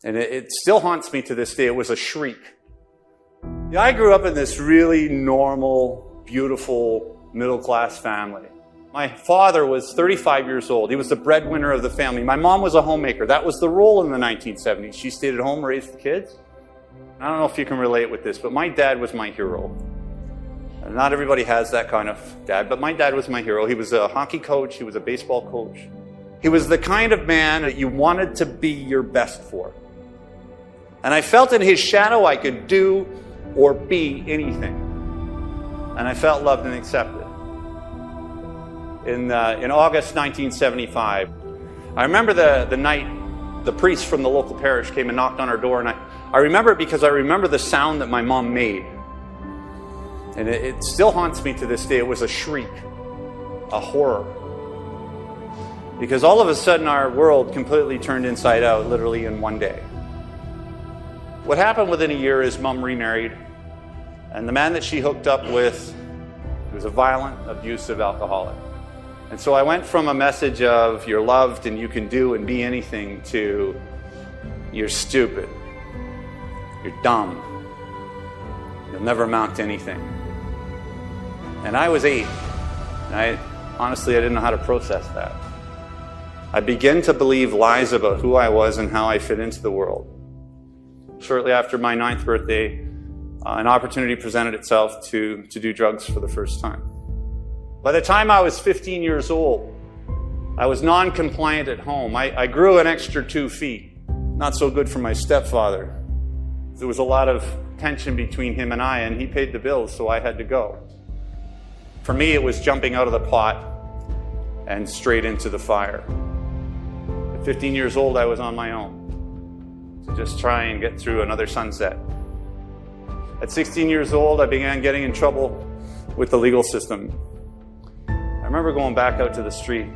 And it still haunts me to this day. It was a shriek. Yeah, I grew up in this really normal, beautiful, middle-class family. My father was 35 years old. He was the breadwinner of the family. My mom was a homemaker. That was the role in the 1970s. She stayed at home, raised the kids. I don't know if you can relate with this, but my dad was my hero. And not everybody has that kind of dad, but my dad was my hero. He was a hockey coach. He was a baseball coach. He was the kind of man that you wanted to be your best for. And I felt in his shadow I could do or be anything. And I felt loved and accepted. In August 1975, I remember the night the priest from the local parish came and knocked on our door, and I remember it because I remember the sound that my mom made. And it still haunts me to this day. It was a shriek, a horror. Because all of a sudden our world completely turned inside out, literally in one day. What happened within a year is Mom remarried, and the man that she hooked up with was a violent, abusive alcoholic. And so I went from a message of you're loved and you can do and be anything to you're stupid, you're dumb, you'll never amount to anything. And I was 8, and honestly I didn't know how to process that. I began to believe lies about who I was and how I fit into the world. Shortly after my 9th birthday, an opportunity presented itself to do drugs for the first time. By the time I was 15 years old, I was non-compliant at home. I grew an extra 2 feet. Not so good for my stepfather. There was a lot of tension between him and I, and he paid the bills, so I had to go. For me, it was jumping out of the pot and straight into the fire. At 15 years old, I was on my own to just try and get through another sunset. At 16 years old, I began getting in trouble with the legal system. I remember going back out to the street,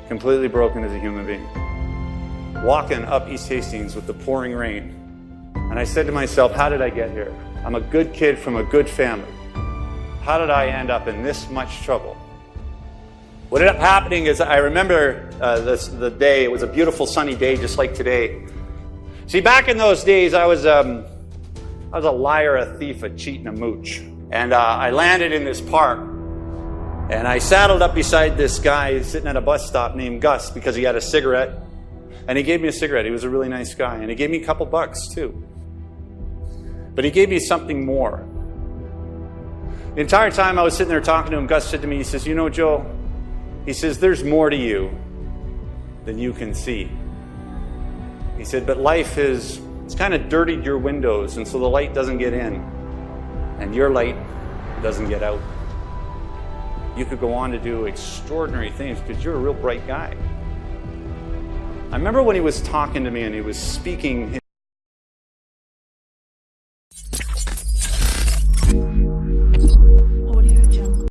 completely broken as a human being, walking up East Hastings with the pouring rain. And I said to myself, how did I get here? I'm a good kid from a good family. How did I end up in this much trouble? What ended up happening is I remember the day. It was a beautiful sunny day just like today. See, back in those days, I was a liar, a thief, a cheat, and a mooch. And I landed in this park. And I saddled up beside this guy sitting at a bus stop named Gus because he had a cigarette. And he gave me a cigarette. He was a really nice guy. And he gave me a couple bucks, too. But he gave me something more. The entire time I was sitting there talking to him, Gus said to me, he says, you know, Joe, he says, there's more to you than you can see. He said, but life it's kind of dirtied your windows, and so the light doesn't get in, and your light doesn't get out. You could go on to do extraordinary things because you're a real bright guy. I remember when he was talking to me and he was speaking